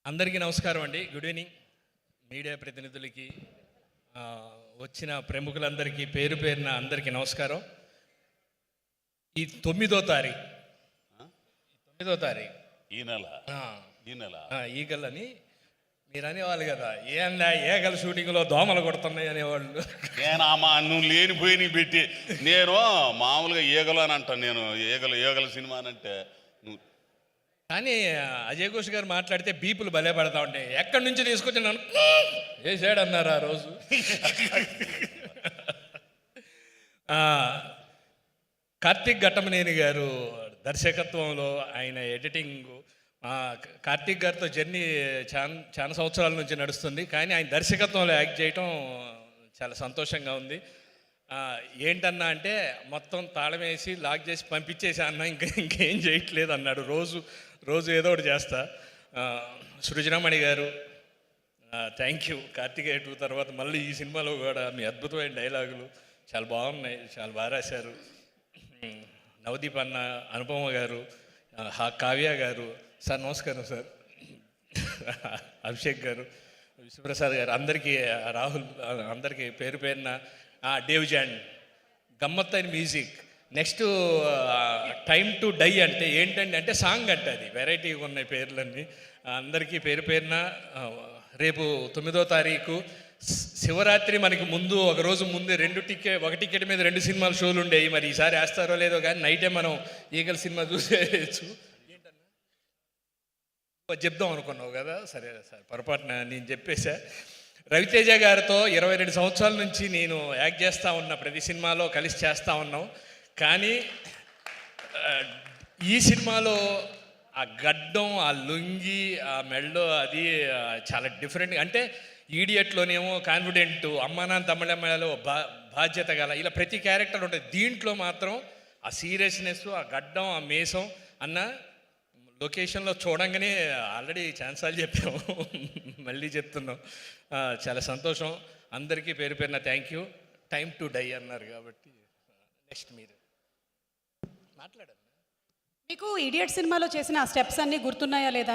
అందరికీ నమస్కారం అండి. గుడ్ ఈవినింగ్ మీడియా ప్రతినిధులకి, వచ్చిన ప్రముఖులందరికీ పేరు పేరున అందరికీ నమస్కారం. ఈ 9వ తారీఖు ఈ నెల ఈగలని మీరు అనేవాళ్ళు కదా, ఏందా ఏగల షూటింగ్లో దోమలు కొడుతున్నాయి అనేవాళ్ళు. నేనమ్మా నువ్వు లేనిపోయి పెట్టి నేను మామూలుగా ఈగలు అని అంటాను. నేను ఈగల సినిమా అని అంటే నువ్వు కానీ అజయ్ ఘోష్ గారు మాట్లాడితే బీపులు భలే పడతా ఉంటాయి. ఎక్కడి నుంచి తీసుకొచ్చి నన్ను వేసాడు అన్నారు ఆ రోజు. కార్తీక్ ఘట్టమనేని గారు దర్శకత్వంలో ఆయన ఎడిటింగ్, కార్తీక్ గారితో జర్నీ చాలా సంవత్సరాల నుంచి నడుస్తుంది. కానీ ఆయన దర్శకత్వంలో యాక్ట్ చేయటం చాలా సంతోషంగా ఉంది. ఏంటన్నా అంటే మొత్తం తాళం వేసి లాక్ చేసి పంపించేసి అన్న ఇంకేం చేయట్లేదు అన్నాడు. రోజు ఏదో ఒకటి చేస్తా. సృజనమణి గారు థ్యాంక్ యూ. కార్తికేయ 2 తర్వాత మళ్ళీ ఈ సినిమాలో కూడా మీ అద్భుతమైన డైలాగులు చాలా బాగున్నాయి, చాలా బాగా రాశారు. నవదీప్ అన్న, అనుపమ గారు, కావ్య గారు, సార్ నమస్కారం సార్, అభిషేక్ గారు, విశ్వప్రసాద్ గారు, అందరికీ, రాహుల్, అందరికీ పేరు పేరున, డేవ్ జాన్, గమ్మత్తైన music. Next time to die అంటే ఏంటండి అంటే సాంగ్ అంటే అది వెరైటీగా ఉన్నాయి పేర్లన్నీ. అందరికీ పేరు పేరున రేపు 9వ తారీఖు శివరాత్రి మనకి ముందు ఒక రోజు ముందే ఒక టికెట్ మీద 2 సినిమాలు షోలు ఉండేవి. మరి ఈసారి వేస్తారో లేదో కానీ నైటే మనం ఈగల్ సినిమా చూసేయచ్చు. చెప్దాం అనుకున్నావు కదా, సరే సార్ పొరపాటున నేను చెప్పేశా. రవితేజ గారితో 22 సంవత్సరాల నుంచి నేను యాక్ట్ చేస్తూ ఉన్నా, ప్రతి సినిమాలో కలిసి చేస్తూ ఉన్నాం. కానీ ఈ సినిమాలో ఆ గడ్డం, ఆ లుంగి, ఆ మెళ్ళో అది చాలా డిఫరెంట్గా, అంటే ఈడియట్లోనేమో కాన్ఫిడెంట్, అమ్మా నాన్న తమిళమ్మలో బాధ్యత గల, ఇలా ప్రతి క్యారెక్టర్ ఉంటుంది. దీంట్లో మాత్రం ఆ సీరియస్నెస్, ఆ గడ్డం, ఆ మేసం అన్న లొకేషన్లో చూడంగానే ఆల్రెడీ ఛాన్సాలు చెప్పాము, మళ్ళీ చెప్తున్నాం. చాలా సంతోషం. అందరికీ పేరు పేరున thank you. Time to die అన్నారు కాబట్టి నెక్స్ట్ మీరు మాట్లాడారు. మీకు ఇడియట్ సినిమాలో చేసిన ఆ స్టెప్స్ అన్నీ గుర్తున్నాయా లేదా?